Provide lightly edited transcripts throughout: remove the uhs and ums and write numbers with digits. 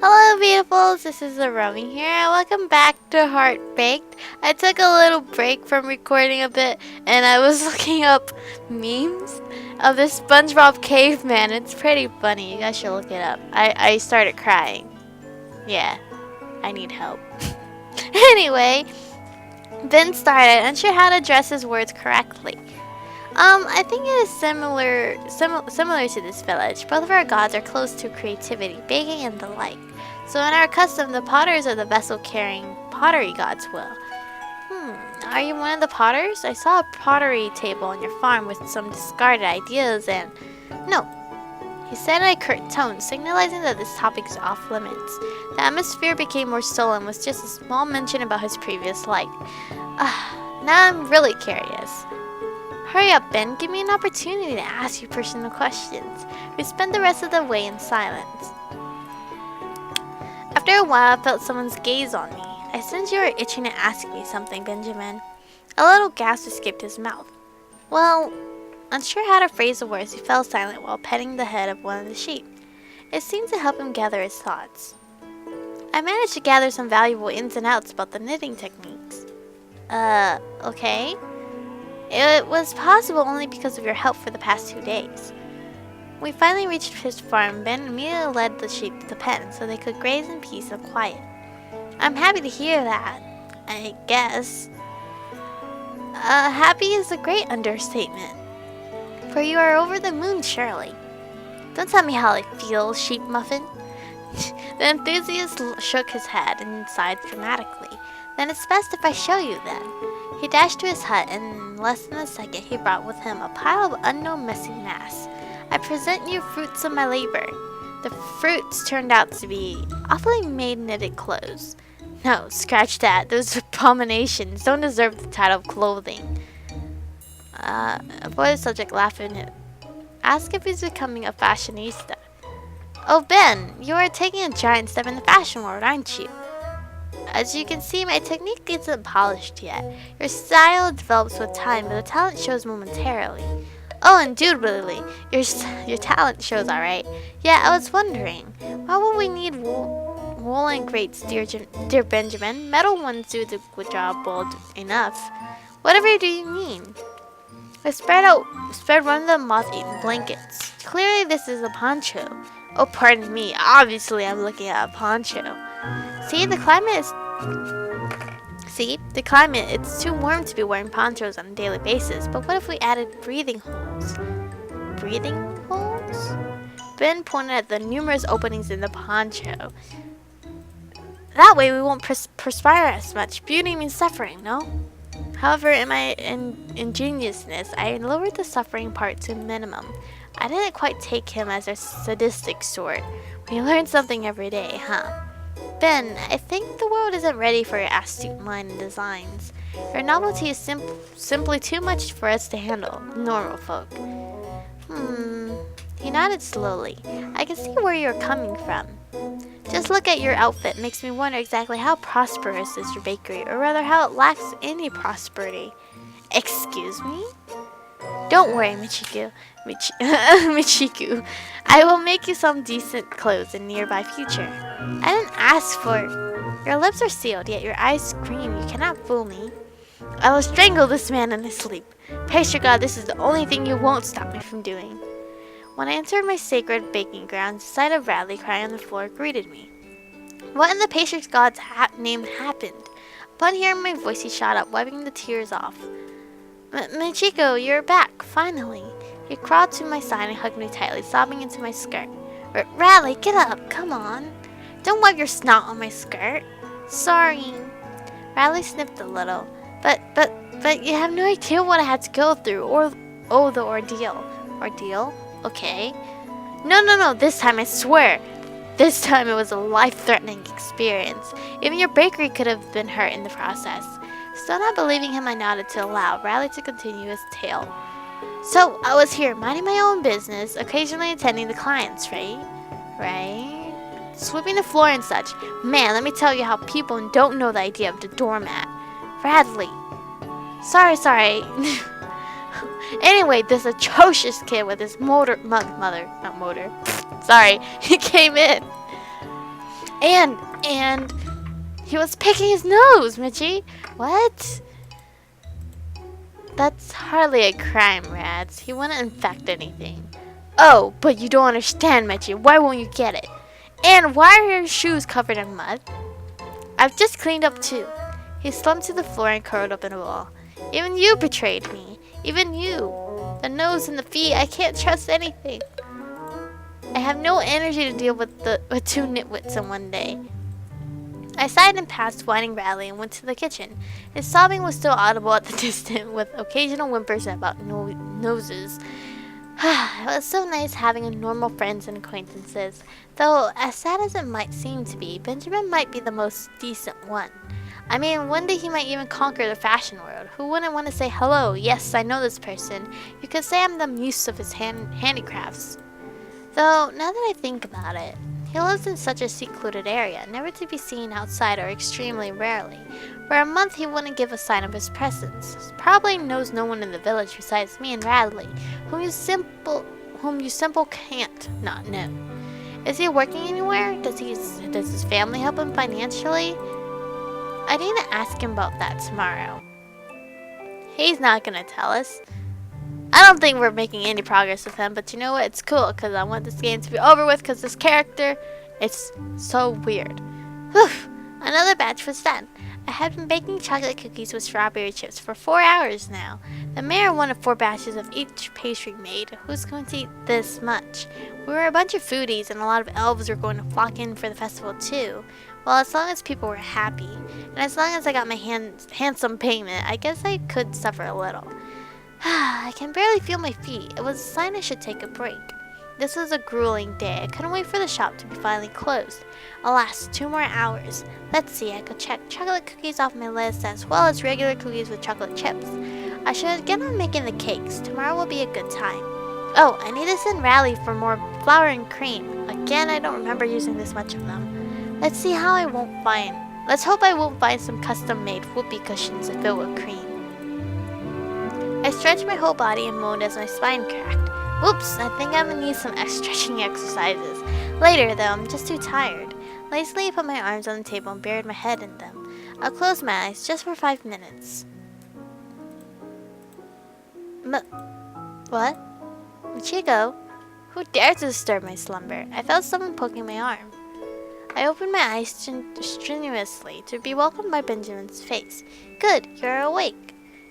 Hello, beautifuls. This is Aromie here. Welcome back to Heartbaked. I took a little break from recording a bit, and I was looking up memes of this SpongeBob caveman. It's pretty funny. You guys should look it up. I started crying. Yeah, I need help. Anyway, Ben started unsure how to address his words correctly. I think it is similar to this village. Both of our gods are close to creativity, baking, and the like. So in our custom, the potters are the vessel-carrying pottery gods will. Are you one of the potters? I saw a pottery table on your farm with some discarded ideas and... No. He said in a curt tone, signalizing that this topic is off limits. The atmosphere became more sullen with just a small mention about his previous life. Now I'm really curious. Hurry up, Ben. Give me an opportunity to ask you personal questions. We spent the rest of the way in silence. After a while, I felt someone's gaze on me. I sensed you were itching to ask me something, Benjamin. A little gasp escaped his mouth. Well, unsure how to phrase the words, he fell silent while petting the head of one of the sheep. It seemed to help him gather his thoughts. I managed to gather some valuable ins and outs about the knitting techniques. Okay. It was possible only because of your help for the past 2 days. We finally reached his farm. Ben immediately led the sheep to the pen so they could graze in peace and quiet. I'm happy to hear that, I guess. Happy is a great understatement. For you are over the moon, surely. Don't tell me how I feel, sheep muffin. The enthusiast shook his head and sighed dramatically. Then it's best if I show you then. He dashed to his hut, and in less than a second he brought with him a pile of unknown messy mass. I present you fruits of my labor. The fruits turned out to be awfully made knitted clothes. No, scratch that. Those abominations don't deserve the title of clothing. Avoid the subject, laughing. Ask if he's becoming a fashionista. Oh, Ben, you are taking a giant step in the fashion world, aren't you? As you can see, my technique isn't polished yet. Your style develops with time, but the talent shows momentarily. Oh, indubitably, your talent shows alright. Yeah, I was wondering, why would we need woolen grates, dear Benjamin? Metal ones do the good job well enough. Whatever do you mean? I spread one of the moth-eaten blankets. Clearly this is a poncho. Oh, pardon me, obviously I'm looking at a poncho. See, the climate, it's too warm to be wearing ponchos on a daily basis, but what if we added breathing holes? Breathing holes? Ben pointed at the numerous openings in the poncho. That way we won't perspire as much. Beauty means suffering, no? However, in my ingenuousness, I lowered the suffering part to a minimum. I didn't quite take him as a sadistic sort. We learn something every day, huh? Ben, I think the world isn't ready for your astute mind and designs. Your novelty is simply too much for us to handle, normal folk. He nodded slowly. I can see where you're coming from. Just look at your outfit makes me wonder exactly how prosperous is your bakery, or rather how it lacks any prosperity. Excuse me? Don't worry, Michiku. Michiku. I will make you some decent clothes in the nearby future. I didn't ask for... Your lips are sealed, yet your eyes scream. You cannot fool me. I will strangle this man in his sleep. Praise God, this is the only thing you won't stop me from doing. When I entered my sacred baking grounds, the sight of Bradley crying on the floor greeted me. What in the Patience God's name happened? Upon hearing my voice, he shot up, wiping the tears off. Michiko, you're back, finally. He crawled to my side and hugged me tightly, sobbing into my skirt. Bradley, get up, come on. Don't wipe your snot on my skirt. Sorry. Bradley sniffed a little. But you have no idea what I had to go through, or the ordeal. Ordeal? Okay. No, this time I swear. This time it was a life-threatening experience. Even your bakery could have been hurt in the process. Still not believing him, I nodded to allow Bradley to continue his tale. So, I was here, minding my own business, occasionally attending the clients, right? Sweeping the floor and such. Man, let me tell you how people don't know the idea of the doormat. Bradley. Sorry. Anyway, this atrocious kid with his Sorry, he came in. And he was picking his nose, Mitchie. What? That's hardly a crime, Rads. He wouldn't infect anything. Oh, but you don't understand, Mitchie. Why won't you get it? And why are your shoes covered in mud? I've just cleaned up too. He slumped to the floor and curled up in a ball. Even you betrayed me. Even you. The nose and the feet. I can't trust anything. I have no energy to deal with two nitwits in one day. I sighed and passed whining Riley and went to the kitchen. His sobbing was still audible at the distance, with occasional whimpers about noses. It was so nice having normal friends and acquaintances. Though, as sad as it might seem to be, Benjamin might be the most decent one. I mean, one day he might even conquer the fashion world. Who wouldn't want to say, hello, yes, I know this person. You could say I'm the muse of his handicrafts. Though, now that I think about it, he lives in such a secluded area, never to be seen outside or extremely rarely. For a month he wouldn't give a sign of his presence. Probably knows no one in the village besides me and Radley, whom you simple can't not know. Is he working anywhere? Does his family help him financially? I need to ask him about that tomorrow. He's not gonna tell us. I don't think we're making any progress with him, but you know what? It's cool, because I want this game to be over with, because this character, it's so weird. Whew! Another batch was done. I had been baking chocolate cookies with strawberry chips for 4 hours now. The mayor wanted 4 batches of each pastry made. Who's going to eat this much? We were a bunch of foodies, and a lot of elves were going to flock in for the festival too. Well, as long as people were happy, and as long as I got my handsome payment, I guess I could suffer a little. I can barely feel my feet. It was a sign I should take a break. This was a grueling day. I couldn't wait for the shop to be finally closed. Alas, 2 more hours. Let's see, I could check chocolate cookies off my list as well as regular cookies with chocolate chips. I should get on making the cakes. Tomorrow will be a good time. Oh, I need to send Riley for more flour and cream. Again, I don't remember using this much of them. Let's hope I won't find some custom-made whoopee cushions filled with cream. I stretched my whole body and moaned as my spine cracked. Whoops, I think I'm gonna need some stretching exercises. Later, though, I'm just too tired. Lazily, I put my arms on the table and buried my head in them. I'll close my eyes just for 5 minutes. What? Chico? Who dared to disturb my slumber? I felt someone poking my arm. I opened my eyes strenuously to be welcomed by Benjamin's face. Good, you're awake.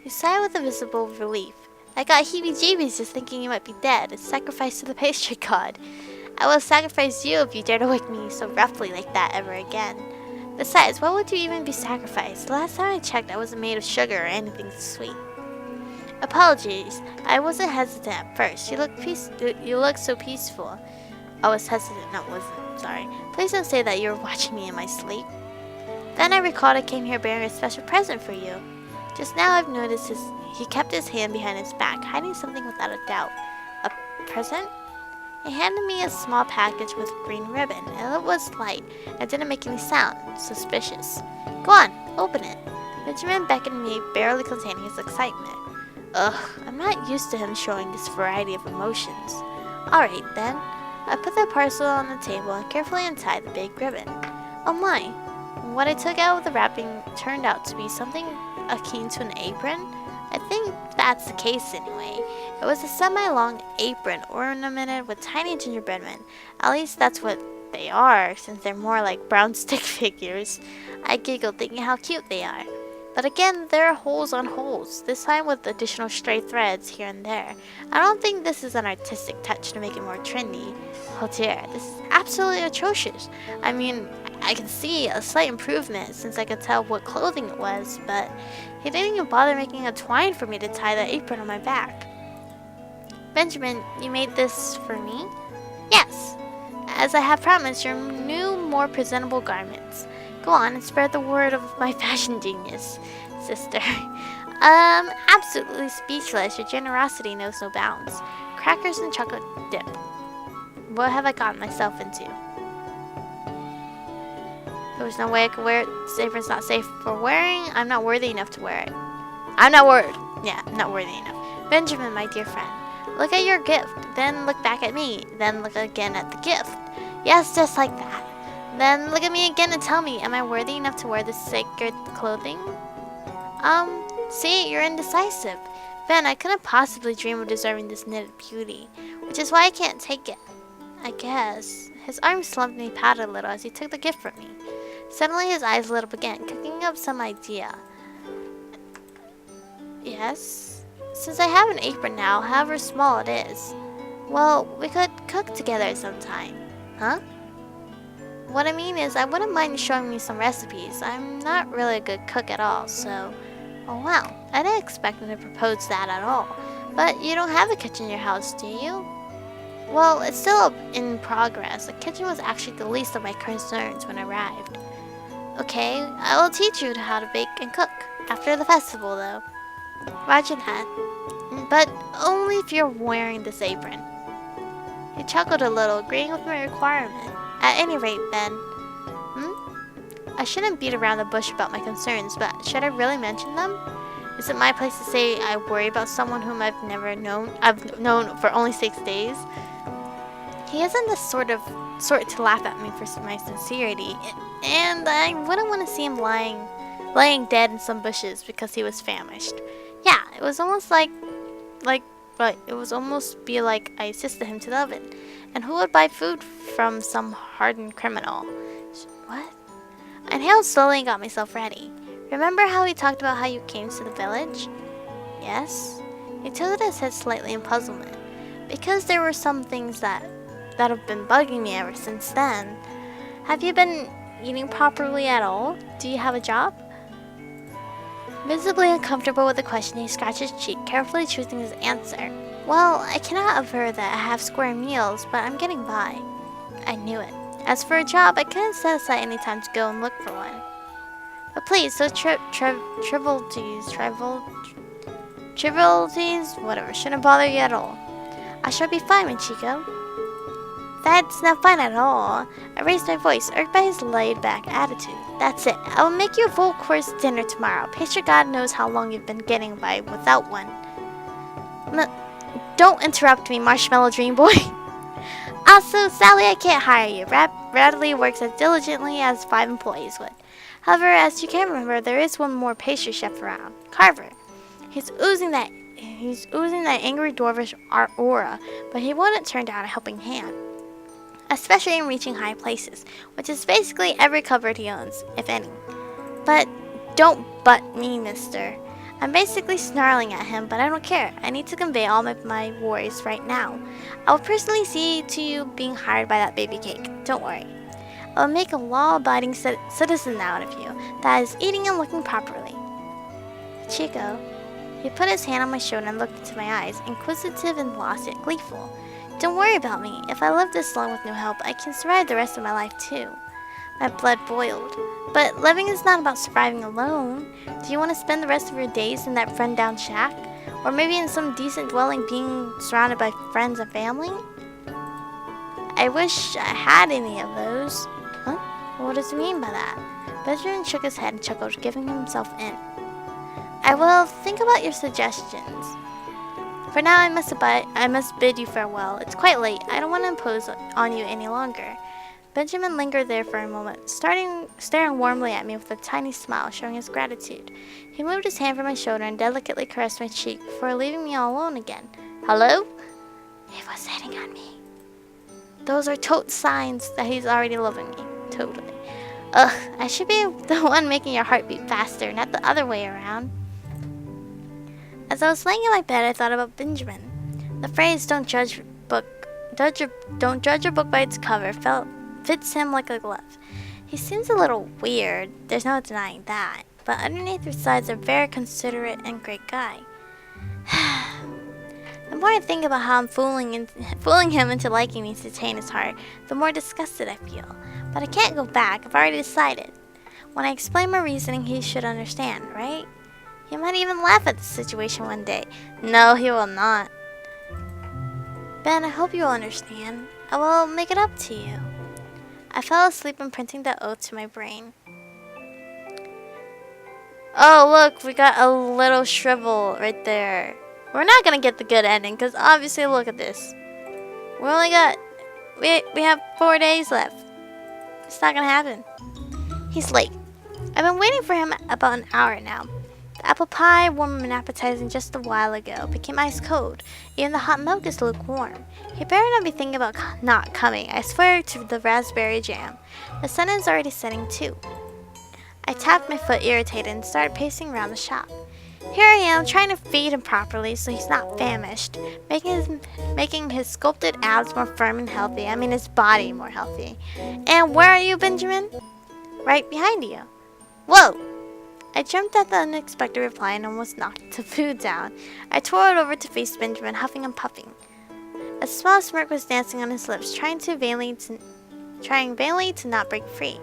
You sighed with a visible relief. I got heebie-jeebies just thinking you might be dead, a sacrifice to the pastry god. I will sacrifice you if you dare to wake me so roughly like that ever again. Besides, why would you even be sacrificed? The last time I checked, I wasn't made of sugar or anything sweet. Apologies, I wasn't hesitant at first. You look so peaceful. I was hesitant, wasn't. Sorry. Please don't say that you were watching me in my sleep. Then I recalled I came here bearing a special present for you. Just now I've noticed he kept his hand behind his back, hiding something without a doubt. A present? He handed me a small package with green ribbon, and it was light. It didn't make any sound. Suspicious. Go on, open it. Benjamin beckoned me, barely containing his excitement. Ugh, I'm not used to him showing this variety of emotions. Alright then. I put the parcel on the table and carefully untied the big ribbon. Oh my. What I took out of the wrapping turned out to be something akin to an apron. I think that's the case anyway. It was a semi-long apron ornamented with tiny gingerbread men. At least that's what they are, since they're more like brown stick figures. I giggled thinking how cute they are. But again, there are holes on holes, this time with additional stray threads here and there. I don't think this is an artistic touch to make it more trendy. Oh dear, this is absolutely atrocious. I mean, I can see a slight improvement since I could tell what clothing it was, but he didn't even bother making a twine for me to tie the apron on my back. Benjamin, you made this for me? Yes, as I have promised your new, more presentable garments. Go on and spread the word of my fashion genius, sister. Absolutely speechless. Your generosity knows no bounds. Crackers and chocolate dip. What have I gotten myself into? There was no way I could wear it. This apron's not safe for wearing. I'm not worthy enough to wear it. I'm not worthy enough. Benjamin, my dear friend, look at your gift. Then look back at me. Then look again at the gift. Yes, just like that. Then look at me again and tell me, am I worthy enough to wear this sacred clothing? See, you're indecisive. Ben, I couldn't possibly dream of deserving this knitted beauty, which is why I can't take it. I guess. His arm slumped and he pouted a little as he took the gift from me. Suddenly his eyes lit up again, cooking up some idea. Yes? Since I have an apron now, however small it is, well, we could cook together sometime. Huh? What I mean is, I wouldn't mind showing me some recipes. I'm not really a good cook at all, so... Oh wow, I didn't expect him to propose that at all. But you don't have a kitchen in your house, do you? Well, it's still in progress. The kitchen was actually the least of my concerns when I arrived. Okay, I will teach you how to bake and cook. After the festival, though. Roger that. But only if you're wearing this apron. He chuckled a little, agreeing with my requirement. At any rate, Ben. I shouldn't beat around the bush about my concerns, but should I really mention them? Is it my place to say I worry about someone whom I've known for only 6 days? He isn't the sort to laugh at me for my sincerity, and I wouldn't want to see him laying dead in some bushes because he was famished. Yeah, it was almost it was almost be like I assisted him to the oven. And who would buy food from some hardened criminal? What? I inhaled slowly and got myself ready. Remember how we talked about how you came to the village? Yes. He tilted his head slightly in puzzlement. Because there were some things that have been bugging me ever since then. Have you been eating properly at all? Do you have a job? Visibly uncomfortable with the question, he scratched his cheek, carefully choosing his answer. Well, I cannot aver that I have square meals, but I'm getting by. I knew it. As for a job, I couldn't set aside any time to go and look for one. But please, those trivialities, whatever, shouldn't bother you at all. I shall be fine, Michiko. That's not fine at all. I raised my voice, irked by his laid-back attitude. That's it. I will make you a full-course dinner tomorrow. Picture God knows how long you've been getting by without one. Don't interrupt me, Marshmallow Dream Boy. Also, Sally, I can't hire you. Bradley works as diligently as 5 employees would. However, as you can remember, there is one more pastry chef around, Carver. He's oozing that angry dwarvish aura, but he wouldn't turn down a helping hand, especially in reaching high places, which is basically every cupboard he owns, if any. But don't butt me, mister. I'm basically snarling at him, but I don't care. I need to convey all my worries right now. I will personally see to you being hired by that baby cake. Don't worry. I will make a law-abiding citizen out of you that is eating and looking properly. Chico. He put his hand on my shoulder and looked into my eyes, inquisitive and lost yet gleeful. Don't worry about me. If I live this long with no help, I can survive the rest of my life too. My blood boiled. But living is not about surviving alone. Do you want to spend the rest of your days in that run-down shack? Or maybe in some decent dwelling being surrounded by friends and family? I wish I had any of those. Huh? What does he mean by that? Benjamin shook his head and chuckled, giving himself in. I will think about your suggestions. For now, I must bid you farewell. It's quite late. I don't want to impose on you any longer. Benjamin lingered there for a moment, staring warmly at me with a tiny smile, showing his gratitude. He moved his hand from my shoulder and delicately caressed my cheek before leaving me all alone again. Hello? He was hitting on me. Those are totes signs that he's already loving me. Totally. Ugh, I should be the one making your heart beat faster, not the other way around. As I was laying in my bed, I thought about Benjamin. The phrase, don't judge a book by its cover, fits him like a glove. He seems a little weird, there's no denying that, but underneath resides a very considerate and great guy. The more I think about how I'm fooling him into liking me to attain his heart, the more disgusted I feel. But I can't go back, I've already decided. When I explain my reasoning, he should understand, right? He might even laugh at the situation one day. No, he will not. Ben, I hope you will understand. I will make it up to you. I fell asleep imprinting that oath to my brain. Oh, look, we got a little shrivel right there. We're not gonna get the good ending, because obviously, look at this. We have 4 days left. It's not gonna happen. He's late. I've been waiting for him about an hour now. The apple pie, warm and appetizing just a while ago, became ice cold. Even the hot milk is lukewarm. He better not be thinking about not coming. I swear to the raspberry jam. The sun is already setting too. I tapped my foot irritated and started pacing around the shop. Here I am, trying to feed him properly so he's not famished, making his sculpted abs more firm and healthy. I mean his body more healthy. And where are you, Benjamin? Right behind you. Whoa! I jumped at the unexpected reply and almost knocked the food down. I tore it over to face Benjamin, huffing and puffing. A small smirk was dancing on his lips, trying vainly to not break free.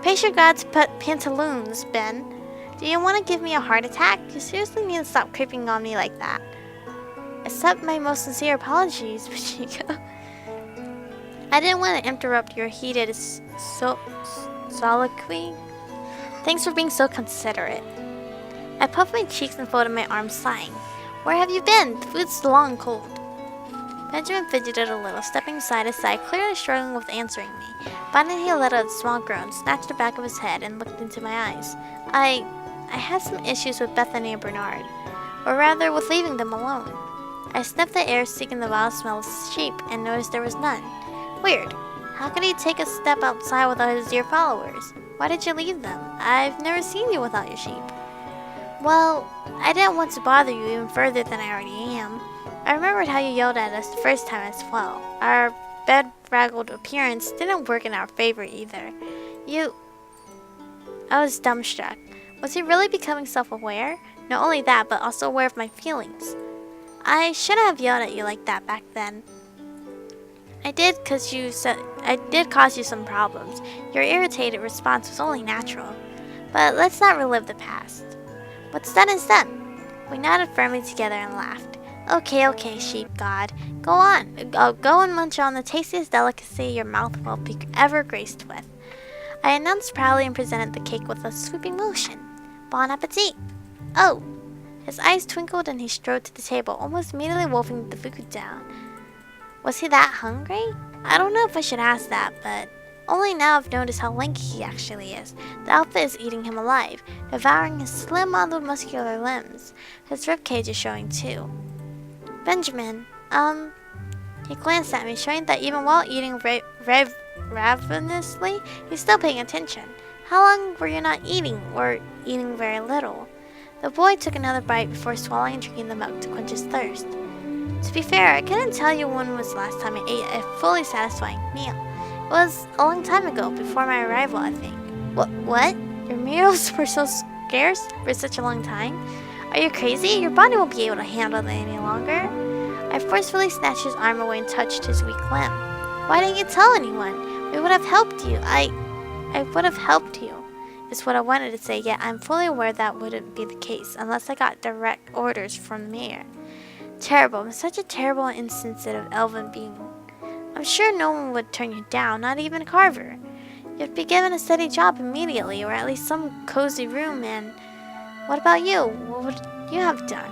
Pace your God's pantaloons, Ben. Do you want to give me a heart attack? You seriously need to stop creeping on me like that. Accept my most sincere apologies, Pachiko. I didn't want to interrupt your heated soliloquy. Thanks for being so considerate. I puffed my cheeks and folded my arms, sighing. Where have you been? The food's long cold. Benjamin fidgeted a little, stepping side to side, clearly struggling with answering me. Finally, he let out a small groan, snatched the back of his head, and looked into my eyes. I had some issues with Bethany and Bernard, or rather, with leaving them alone. I sniffed the air, seeking the vile smell of sheep, and noticed there was none. Weird. How could he take a step outside without his dear followers? Why did you leave them? I've never seen you without your sheep. Well, I didn't want to bother you even further than I already am. I remembered how you yelled at us the first time as well. Our bedraggled appearance didn't work in our favor either. I was dumbstruck. Was he really becoming self-aware? Not only that, but also aware of my feelings. I shouldn't have yelled at you like that back then. I did cause you cause you some problems. Your irritated response was only natural. But let's not relive the past. What's done is done. We nodded firmly together and laughed. Okay, sheep god. Go on. Go and munch on the tastiest delicacy your mouth will be ever graced with. I announced proudly and presented the cake with a sweeping motion. Bon appetit. Oh. His eyes twinkled and he strode to the table, almost immediately wolfing the food down. Was he that hungry? I don't know if I should ask that, but only now I've noticed how lanky he actually is. The outfit is eating him alive, devouring his slim, modeled, muscular limbs. His ribcage is showing too. Benjamin, he glanced at me, showing that even while eating ravenously, he's still paying attention. How long were you not eating, or eating very little? The boy took another bite before swallowing and drinking the milk to quench his thirst. To be fair, I couldn't tell you when was the last time I ate a fully satisfying meal. It was a long time ago, before my arrival, I think. What? Your meals were so scarce for such a long time? Are you crazy? Your body won't be able to handle that any longer. I forcefully snatched his arm away and touched his weak limb. Why didn't you tell anyone? We would have helped you. I would have helped you, is what I wanted to say, yet I'm fully aware that wouldn't be the case unless I got direct orders from the mayor. Terrible. I'm such a terrible and insensitive elven being. I'm sure no one would turn you down, not even Carver. You'd be given a steady job immediately, or at least some cozy room, and what about you? What would you have done?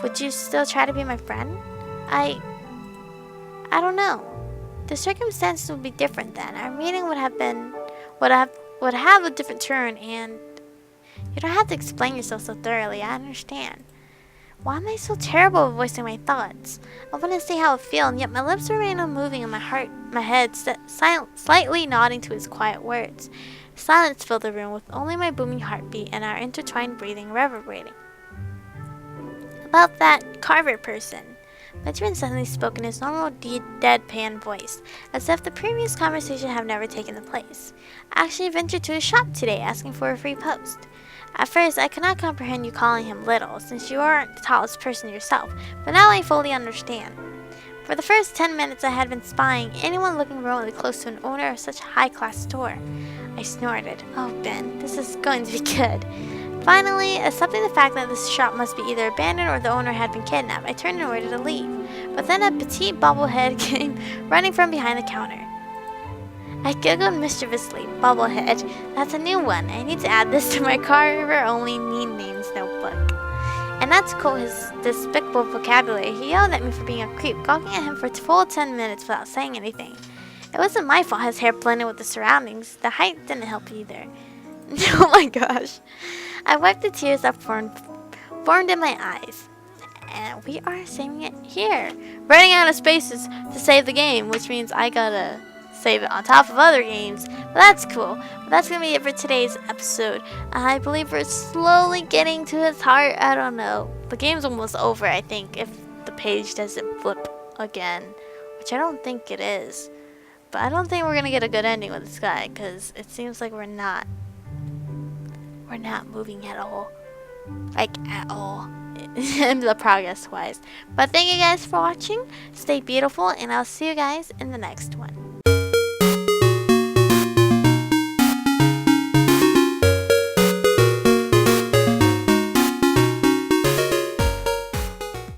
Would you still try to be my friend? I don't know. The circumstances would be different then. Our meeting would have a different turn, and you don't have to explain yourself so thoroughly. I understand. Why am I so terrible at voicing my thoughts? I want to see how I feel, and yet my lips remain unmoving and my head slightly nodding to his quiet words. Silence filled the room with only my booming heartbeat and our intertwined breathing reverberating. About that Carver person. Benjamin suddenly spoke in his normal deadpan voice, as if the previous conversation had never taken place. I actually ventured to his shop today, asking for a free post. At first, I could not comprehend you calling him little, since you aren't the tallest person yourself, but now I fully understand. For the first 10 minutes, I had been spying anyone looking remotely close to an owner of such a high-class store. I snorted. Oh, Ben, this is going to be good. Finally, accepting the fact that this shop must be either abandoned or the owner had been kidnapped, I turned in order to leave. But then a petite bobblehead came running from behind the counter. I giggled mischievously. Bobblehead. That's a new one. I need to add this to my Carver-only need names notebook. And not to quote his despicable vocabulary, he yelled at me for being a creep, gawking at him for a full 10 minutes without saying anything. It wasn't my fault his hair blended with the surroundings. The height didn't help either. Oh my gosh. I wiped the tears that formed in my eyes. And we are saving it here. Running out of spaces to save the game, which means I gotta save it on top of other games. But that's cool. But that's gonna be it for today's episode. I believe we're slowly getting to his heart. I don't know. The game's almost over, I think, if the page doesn't flip again, which I don't think it is. But I don't think we're gonna get a good ending with this guy, because it seems like we're not moving at all. Like, at all. In the progress wise. But thank you guys for watching. Stay beautiful, and I'll see you guys in the next one.